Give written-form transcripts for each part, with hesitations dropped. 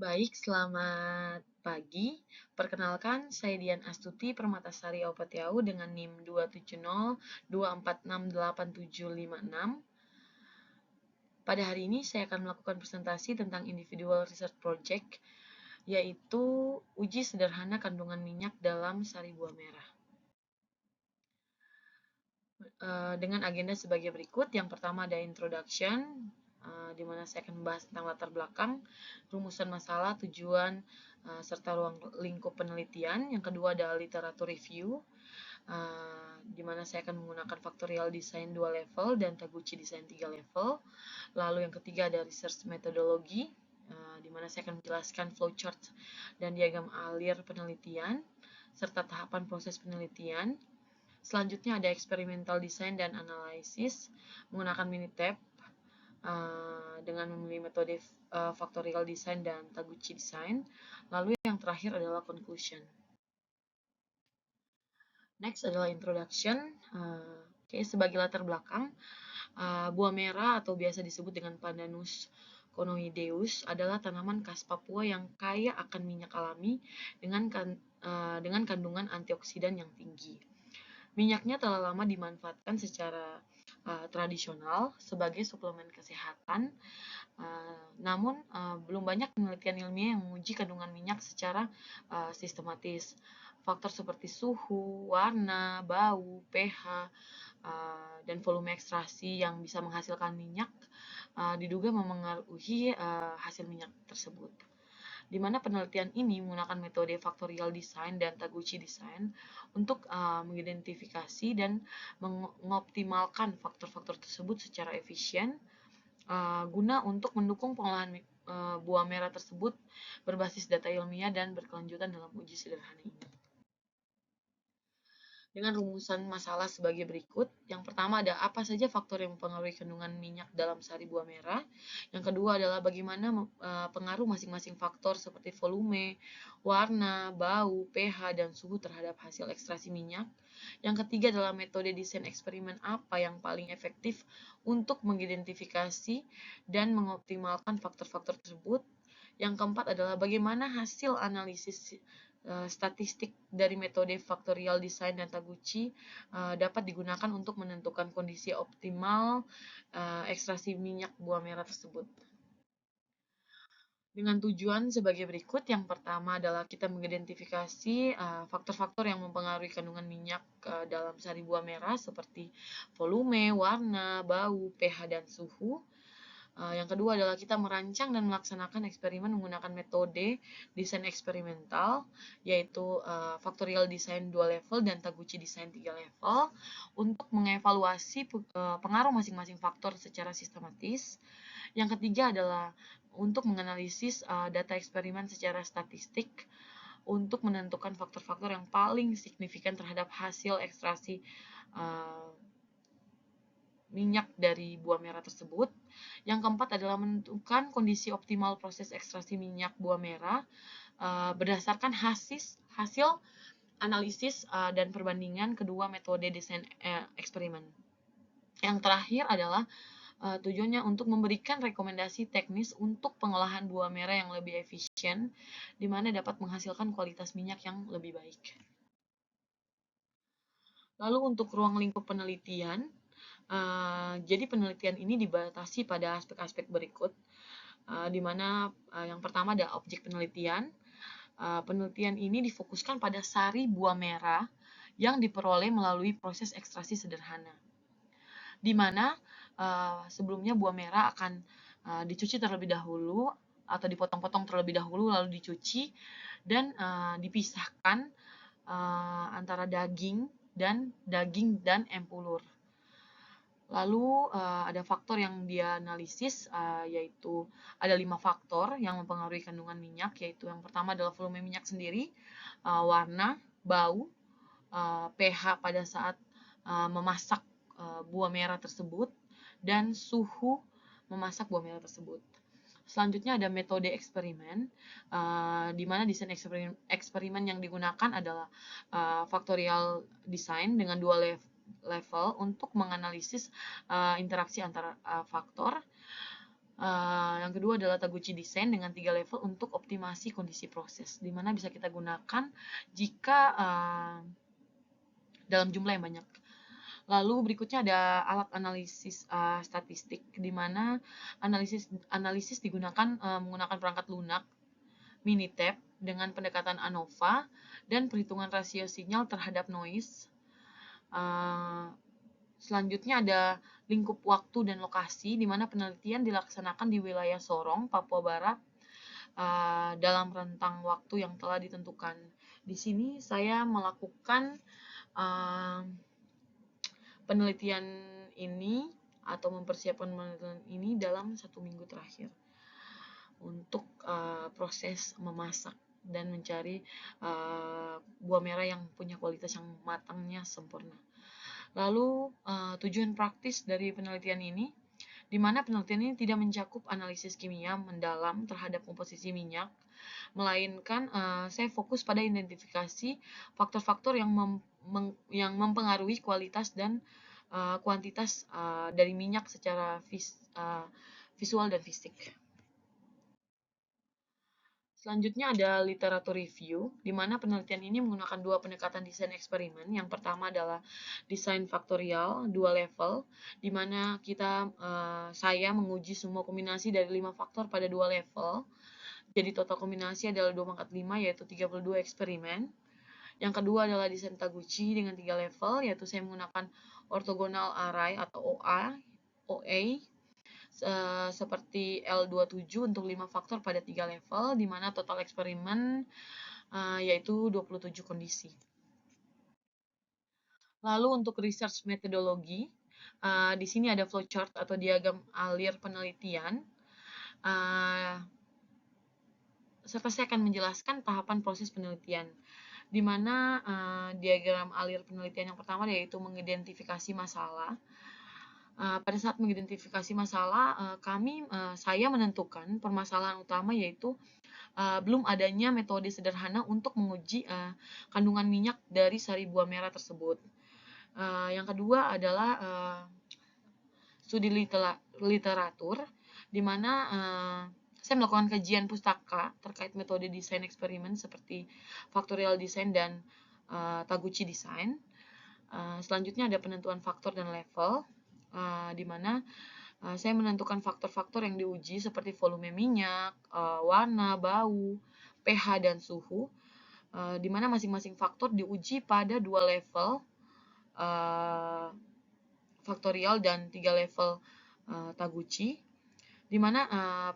Baik, selamat pagi. Perkenalkan, saya Dian Astuti Permatasari Aupatiau dengan NIM 27024687756. Pada hari ini saya akan melakukan presentasi tentang Individual Research Project, yaitu uji sederhana kandungan minyak dalam sari buah merah. Dengan agenda sebagai berikut. Yang pertama ada introduction, di mana saya akan membahas tentang latar belakang, rumusan masalah, tujuan, serta ruang lingkup penelitian. Yang kedua ada literatur review, di mana saya akan menggunakan factorial design 2 level dan Taguchi design 3 level. Lalu yang ketiga ada research methodology, di mana saya akan menjelaskan flowchart dan diagram alir penelitian, serta tahapan proses penelitian. Selanjutnya ada experimental design dan analisis menggunakan Minitab dengan memilih metode factorial design dan Taguchi design. Lalu yang terakhir adalah conclusion. Next adalah introduction. Sebagai latar belakang, buah merah atau biasa disebut dengan Pandanus conoideus adalah tanaman khas Papua yang kaya akan minyak alami dengan kandungan antioksidan yang tinggi. Minyaknya telah lama dimanfaatkan secara tradisional sebagai suplemen kesehatan, namun belum banyak penelitian ilmiah yang menguji kandungan minyak secara sistematis. Faktor seperti suhu, warna, bau, pH, dan volume ekstraksi yang bisa menghasilkan minyak diduga memengaruhi hasil minyak tersebut, di mana penelitian ini menggunakan metode factorial design dan Taguchi design untuk mengidentifikasi dan mengoptimalkan faktor-faktor tersebut secara efisien guna untuk mendukung pengolahan buah merah tersebut berbasis data ilmiah dan berkelanjutan dalam uji sederhana ini. Dengan rumusan masalah sebagai berikut. Yang pertama ada apa saja faktor yang mempengaruhi kandungan minyak dalam sari buah merah. Yang kedua adalah bagaimana pengaruh masing-masing faktor seperti volume, warna, bau, pH, dan suhu terhadap hasil ekstraksi minyak. Yang ketiga adalah metode desain eksperimen apa yang paling efektif untuk mengidentifikasi dan mengoptimalkan faktor-faktor tersebut. Yang keempat adalah bagaimana hasil analisis statistik dari metode factorial design dan Taguchi dapat digunakan untuk menentukan kondisi optimal ekstraksi minyak buah merah tersebut. Dengan tujuan sebagai berikut. Yang pertama adalah kita mengidentifikasi faktor-faktor yang mempengaruhi kandungan minyak dalam sari buah merah seperti volume, warna, bau, pH, dan suhu. Yang kedua adalah kita merancang dan melaksanakan eksperimen menggunakan metode desain eksperimental, yaitu factorial design 2 level dan Taguchi design 3 level, untuk mengevaluasi pengaruh masing-masing faktor secara sistematis. Yang ketiga adalah untuk menganalisis data eksperimen secara statistik untuk menentukan faktor-faktor yang paling signifikan terhadap hasil ekstraksi minyak dari buah merah tersebut. Yang keempat adalah menentukan kondisi optimal proses ekstraksi minyak buah merah berdasarkan hasil analisis dan perbandingan kedua metode desain eksperimen. Yang terakhir adalah tujuannya untuk memberikan rekomendasi teknis untuk pengolahan buah merah yang lebih efisien, di mana dapat menghasilkan kualitas minyak yang lebih baik. Lalu untuk ruang lingkup penelitian, jadi penelitian ini dibatasi pada aspek-aspek berikut, di mana yang pertama ada objek penelitian. Penelitian ini difokuskan pada sari buah merah yang diperoleh melalui proses ekstraksi sederhana, di mana sebelumnya buah merah akan dicuci terlebih dahulu atau dipotong-potong terlebih dahulu lalu dicuci dan dipisahkan antara daging dan empulur. Lalu ada faktor yang dia analisis, yaitu ada 5 faktor yang mempengaruhi kandungan minyak, yaitu yang pertama adalah volume minyak sendiri, warna, bau, pH pada saat memasak buah merah tersebut, dan suhu memasak buah merah tersebut. Selanjutnya ada metode eksperimen, di mana desain eksperimen yang digunakan adalah factorial design dengan 2 level untuk menganalisis interaksi antara faktor. Yang kedua adalah Taguchi Design dengan 3 level untuk optimasi kondisi proses, di mana bisa kita gunakan jika dalam jumlah yang banyak. Lalu berikutnya ada alat analisis statistik, di mana analisis digunakan menggunakan perangkat lunak, Minitab dengan pendekatan ANOVA, dan perhitungan rasio sinyal terhadap noise. Selanjutnya ada lingkup waktu dan lokasi, di mana penelitian dilaksanakan di wilayah Sorong, Papua Barat, dalam rentang waktu yang telah ditentukan. Di sini saya melakukan penelitian ini atau mempersiapkan penelitian ini dalam 1 minggu terakhir untuk proses memasak dan mencari buah merah yang punya kualitas yang matangnya sempurna. Lalu tujuan praktis dari penelitian ini, di mana penelitian ini tidak mencakup analisis kimia mendalam terhadap komposisi minyak, melainkan saya fokus pada identifikasi faktor-faktor yang mempengaruhi kualitas dan kuantitas dari minyak secara visual dan fisik. Selanjutnya ada literatur review, di mana penelitian ini menggunakan 2 pendekatan desain eksperimen. Yang pertama adalah desain faktorial 2 level, di mana saya menguji semua kombinasi dari 5 faktor pada 2 level. Jadi total kombinasi adalah 2 pangkat 5, yaitu 32 eksperimen. Yang kedua adalah desain Taguchi dengan 3 level, yaitu saya menggunakan orthogonal array atau OA, seperti L27 untuk 5 faktor pada 3 level, di mana total eksperimen yaitu 27 kondisi. Lalu untuk research methodology, di sini ada flowchart atau diagram alir penelitian, serta saya akan menjelaskan tahapan proses penelitian, di mana diagram alir penelitian yang pertama yaitu mengidentifikasi masalah. Pada saat mengidentifikasi masalah, saya menentukan permasalahan utama yaitu belum adanya metode sederhana untuk menguji kandungan minyak dari sari buah merah tersebut. Yang kedua adalah studi literatur, di mana saya melakukan kajian pustaka terkait metode desain eksperimen seperti factorial design dan Taguchi design. Selanjutnya ada penentuan faktor dan level, di mana saya menentukan faktor-faktor yang diuji seperti volume minyak, warna, bau, pH, dan suhu, di mana masing-masing faktor diuji pada 2 level faktorial dan 3 level Taguchi, di mana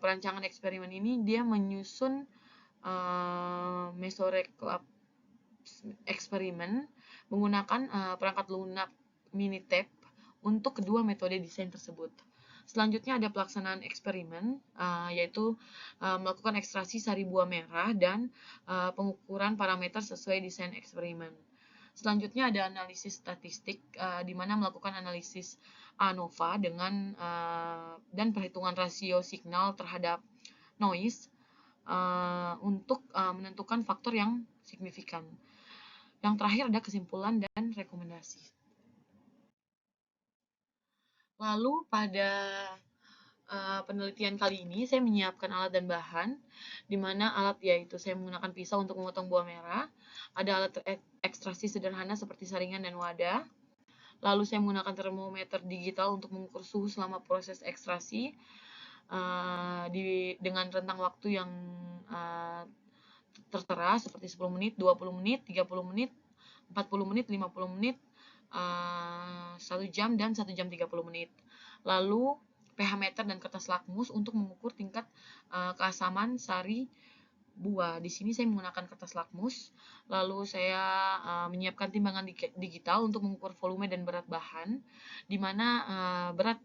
perancangan eksperimen ini dia menyusun mesoreclap eksperimen menggunakan perangkat lunak Minitab untuk kedua metode desain tersebut. Selanjutnya ada pelaksanaan eksperimen, yaitu melakukan ekstraksi sari buah merah dan pengukuran parameter sesuai desain eksperimen. Selanjutnya ada analisis statistik, di mana melakukan analisis ANOVA dan perhitungan rasio signal terhadap noise untuk menentukan faktor yang signifikan. Yang terakhir ada kesimpulan dan rekomendasi. Lalu pada penelitian kali ini saya menyiapkan alat dan bahan, di mana alat yaitu saya menggunakan pisau untuk memotong buah merah, ada alat ekstraksi sederhana seperti saringan dan wadah, lalu saya menggunakan termometer digital untuk mengukur suhu selama proses ekstraksi dengan rentang waktu yang tertera seperti 10 menit, 20 menit, 30 menit, 40 menit, 50 menit, 1 jam, dan 1 jam 30 menit. Lalu pH meter dan kertas lakmus untuk mengukur tingkat keasaman sari buah. Di sini saya menggunakan kertas lakmus. Lalu saya menyiapkan timbangan digital untuk mengukur volume dan berat bahan, di mana berat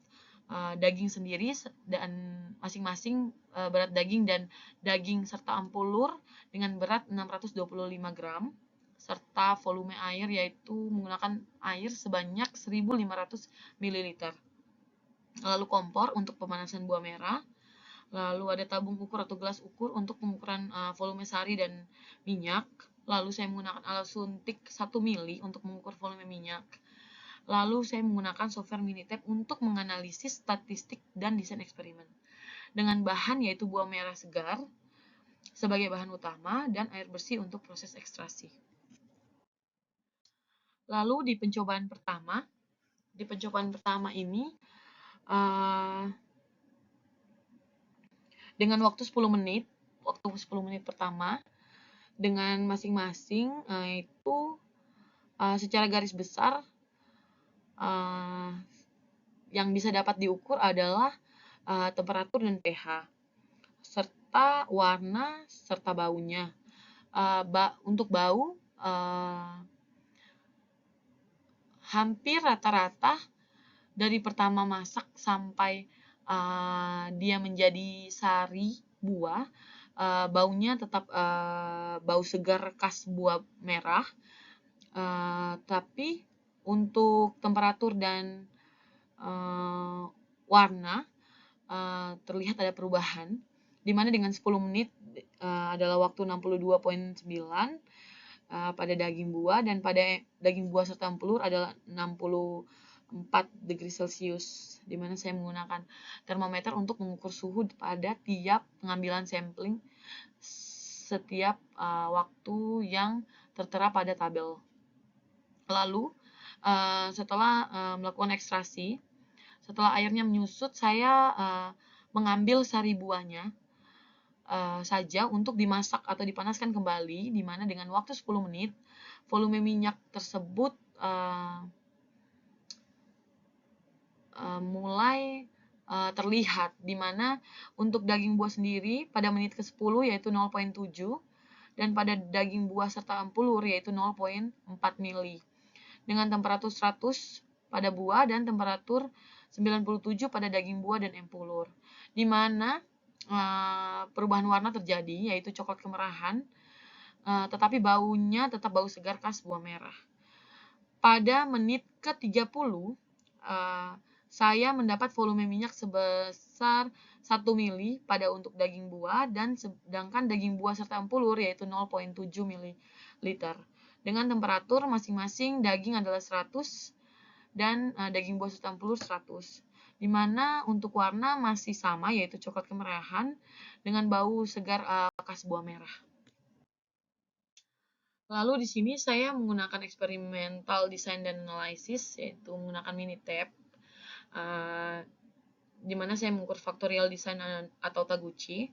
daging sendiri dan masing-masing berat daging dan daging serta ampulur dengan berat 625 gram, serta volume air yaitu menggunakan air sebanyak 1500 ml. Lalu kompor untuk pemanasan buah merah. Lalu ada tabung ukur atau gelas ukur untuk pengukuran volume sari dan minyak. Lalu saya menggunakan alat suntik 1 mili untuk mengukur volume minyak. Lalu saya menggunakan software Minitab untuk menganalisis statistik dan desain eksperimen. dengan bahan yaitu buah merah segar sebagai bahan utama dan air bersih untuk proses ekstraksi. Lalu di pencobaan pertama ini dengan waktu 10 menit pertama dengan masing-masing itu secara garis besar yang bisa dapat diukur adalah temperatur dan pH serta warna serta baunya. Untuk bau hampir rata-rata dari pertama masak sampai dia menjadi sari buah, baunya tetap bau segar khas buah merah. Tapi untuk temperatur dan warna terlihat ada perubahan, di mana dengan 10 menit adalah waktu 62,9 pada daging buah, dan pada daging buah serta empulur adalah 64 degree Celcius, di mana saya menggunakan termometer untuk mengukur suhu pada tiap pengambilan sampling setiap waktu yang tertera pada tabel. Lalu setelah melakukan ekstraksi, setelah airnya menyusut, saya mengambil sari buahnya saja untuk dimasak atau dipanaskan kembali, di mana dengan waktu 10 menit volume minyak tersebut mulai terlihat, di mana untuk daging buah sendiri pada menit ke-10 yaitu 0,7 dan pada daging buah serta empulur yaitu 0,4 mili dengan temperatur 100 pada buah dan temperatur 97 pada daging buah dan empulur, di mana perubahan warna terjadi yaitu coklat kemerahan, tetapi baunya tetap bau segar khas buah merah. Pada menit ke-30 saya mendapat volume minyak sebesar 1 mili pada untuk daging buah, dan sedangkan daging buah serta empulur yaitu 0,7 ml. Dengan temperatur masing-masing daging adalah 100 dan daging buah serta empulur 100. Di mana untuk warna masih sama yaitu coklat kemerahan dengan bau segar khas buah merah. Lalu di sini saya menggunakan eksperimental design dan analysis, yaitu menggunakan Minitab, di mana saya mengukur factorial design atau Taguchi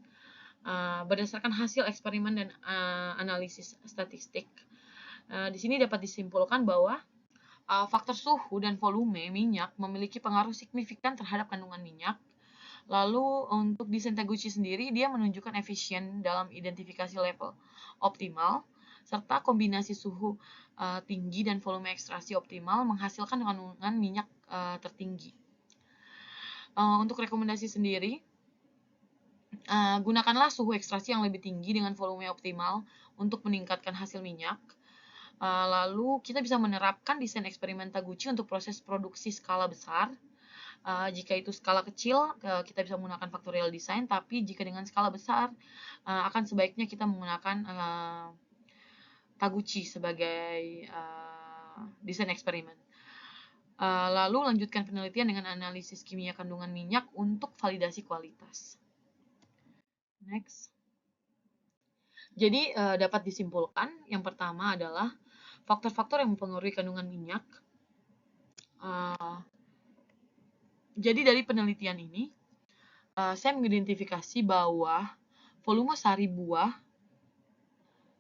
berdasarkan hasil eksperimen dan analisis statistik. Di sini dapat disimpulkan bahwa faktor suhu dan volume minyak memiliki pengaruh signifikan terhadap kandungan minyak. Lalu untuk desain Taguchi sendiri, dia menunjukkan efisien dalam identifikasi level optimal, serta kombinasi suhu tinggi dan volume ekstraksi optimal menghasilkan kandungan minyak tertinggi. Untuk rekomendasi sendiri, gunakanlah suhu ekstraksi yang lebih tinggi dengan volume optimal untuk meningkatkan hasil minyak. Lalu kita bisa menerapkan desain eksperimen Taguchi untuk proses produksi skala besar. Jika itu skala kecil, kita bisa menggunakan factorial design, tapi jika dengan skala besar, akan sebaiknya kita menggunakan Taguchi sebagai desain eksperimen. Lalu lanjutkan penelitian dengan analisis kimia kandungan minyak untuk validasi kualitas. Next. Jadi dapat disimpulkan, yang pertama adalah faktor-faktor yang mempengaruhi kandungan minyak. Jadi dari penelitian ini, saya mengidentifikasi bahwa volume sari buah,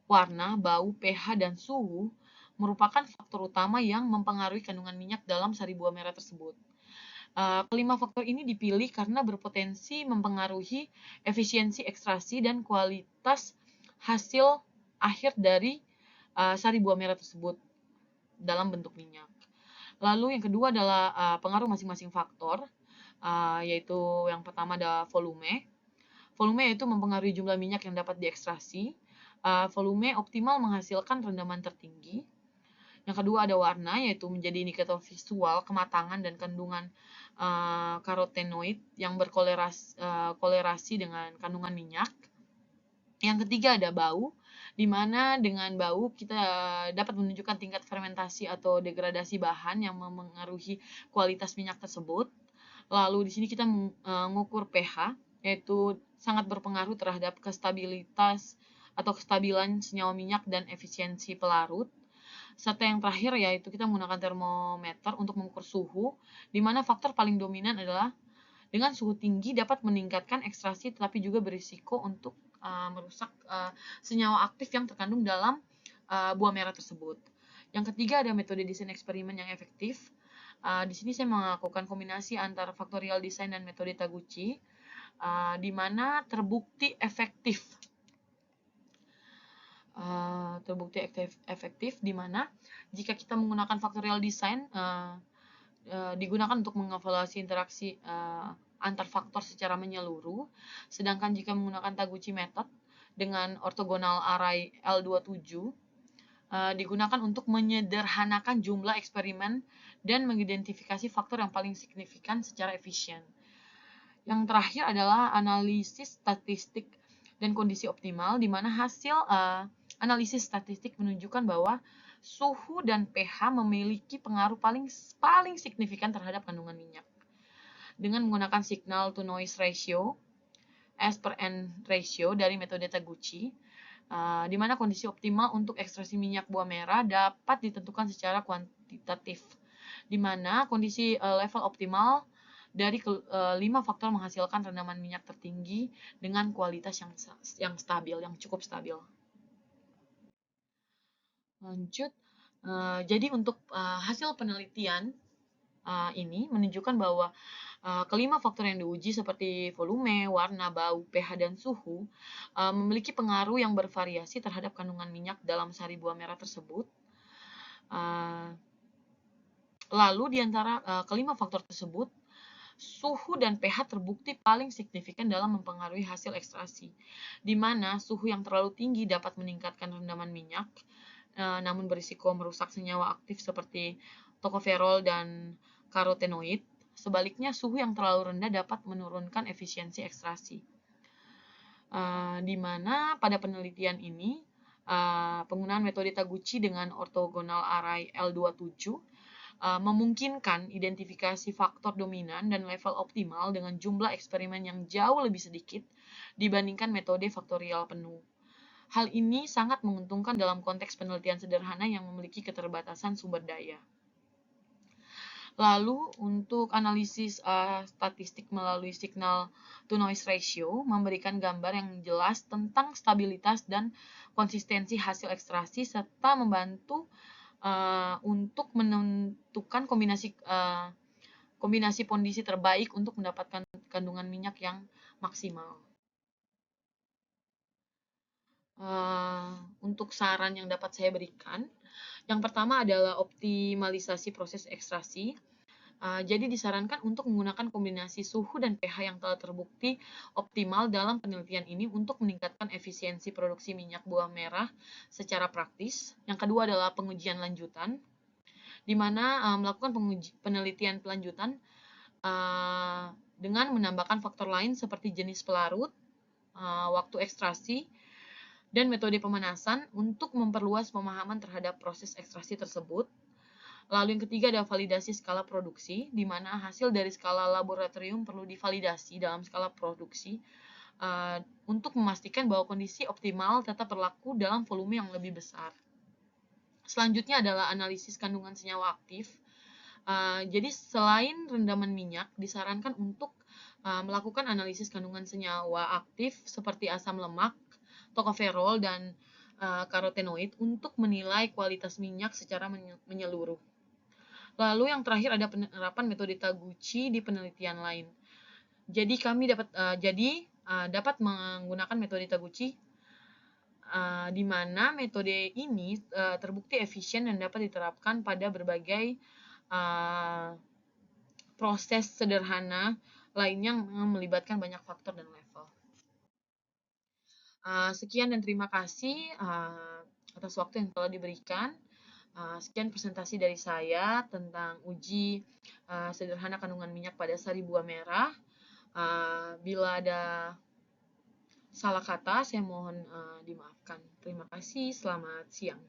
warna, bau, pH, dan suhu merupakan faktor utama yang mempengaruhi kandungan minyak dalam sari buah merah tersebut. Kelima faktor ini dipilih karena berpotensi mempengaruhi efisiensi ekstraksi dan kualitas hasil akhir dari sari buah merah tersebut dalam bentuk minyak. Lalu yang kedua adalah pengaruh masing-masing faktor, yaitu yang pertama ada volume. Volume yaitu mempengaruhi jumlah minyak yang dapat diekstraksi. Volume optimal menghasilkan rendaman tertinggi. Yang kedua ada warna, yaitu menjadi indikator visual kematangan dan kandungan karotenoid yang berkolerasi dengan kandungan minyak. Yang ketiga ada bau, di mana dengan bau kita dapat menunjukkan tingkat fermentasi atau degradasi bahan yang memengaruhi kualitas minyak tersebut. Lalu di sini kita mengukur pH, yaitu sangat berpengaruh terhadap kestabilitas atau kestabilan senyawa minyak dan efisiensi pelarut. Serta yang terakhir yaitu kita menggunakan termometer untuk mengukur suhu, di mana faktor paling dominan adalah dengan suhu tinggi dapat meningkatkan ekstraksi tetapi juga berisiko untuk merusak senyawa aktif yang terkandung dalam buah merah tersebut. Yang ketiga ada metode desain eksperimen yang efektif. Di sini saya melakukan kombinasi antara faktorial design dan metode Taguchi, di mana terbukti efektif di mana jika kita menggunakan faktorial design digunakan untuk mengevaluasi interaksi antar faktor secara menyeluruh, sedangkan jika menggunakan Taguchi method dengan orthogonal array L27 digunakan untuk menyederhanakan jumlah eksperimen dan mengidentifikasi faktor yang paling signifikan secara efisien. Yang terakhir adalah analisis statistik dan kondisi optimal, di mana hasil analisis statistik menunjukkan bahwa suhu dan pH memiliki pengaruh paling signifikan terhadap kandungan minyak. Dengan menggunakan signal to noise ratio, S per N ratio dari metode Taguchi, di mana kondisi optimal untuk ekstraksi minyak buah merah dapat ditentukan secara kuantitatif, di mana kondisi level optimal dari 5 faktor menghasilkan rendaman minyak tertinggi dengan kualitas yang stabil, yang cukup stabil. Lanjut, jadi untuk hasil penelitian ini menunjukkan bahwa kelima faktor yang diuji seperti volume, warna, bau, pH, dan suhu memiliki pengaruh yang bervariasi terhadap kandungan minyak dalam sari buah merah tersebut. Lalu di antara kelima faktor tersebut, suhu dan pH terbukti paling signifikan dalam mempengaruhi hasil ekstraksi, di mana suhu yang terlalu tinggi dapat meningkatkan rendaman minyak, namun berisiko merusak senyawa aktif seperti tokoferol dan karotenoid. Sebaliknya, suhu yang terlalu rendah dapat menurunkan efisiensi ekstraksi. Di mana pada penelitian ini, penggunaan metode Taguchi dengan orthogonal array L27 memungkinkan identifikasi faktor dominan dan level optimal dengan jumlah eksperimen yang jauh lebih sedikit dibandingkan metode faktorial penuh. Hal ini sangat menguntungkan dalam konteks penelitian sederhana yang memiliki keterbatasan sumber daya. Lalu, untuk analisis statistik melalui signal to noise ratio memberikan gambar yang jelas tentang stabilitas dan konsistensi hasil ekstraksi serta membantu untuk menentukan kombinasi kondisi terbaik untuk mendapatkan kandungan minyak yang maksimal. Untuk saran yang dapat saya berikan, yang pertama adalah optimalisasi proses ekstraksi. Jadi disarankan untuk menggunakan kombinasi suhu dan pH yang telah terbukti optimal dalam penelitian ini untuk meningkatkan efisiensi produksi minyak buah merah secara praktis. Yang kedua adalah pengujian lanjutan, di mana melakukan penelitian pelanjutan dengan menambahkan faktor lain seperti jenis pelarut, waktu ekstraksi, dan metode pemanasan untuk memperluas pemahaman terhadap proses ekstraksi tersebut. Lalu yang ketiga ada validasi skala produksi, di mana hasil dari skala laboratorium perlu divalidasi dalam skala produksi untuk memastikan bahwa kondisi optimal tetap berlaku dalam volume yang lebih besar. Selanjutnya adalah analisis kandungan senyawa aktif. Jadi selain rendaman minyak, disarankan untuk melakukan analisis kandungan senyawa aktif seperti asam lemak, tokoferol, dan karotenoid untuk menilai kualitas minyak secara menyeluruh. Lalu yang terakhir ada penerapan metode Taguchi di penelitian lain. Jadi kami dapat menggunakan metode Taguchi di mana metode ini terbukti efisien dan dapat diterapkan pada berbagai proses sederhana lainnya yang melibatkan banyak faktor dan level. Sekian dan terima kasih atas waktu yang telah diberikan. Sekian presentasi dari saya tentang uji sederhana kandungan minyak pada sari buah merah. Bila ada salah kata, saya mohon dimaafkan. Terima kasih, selamat siang.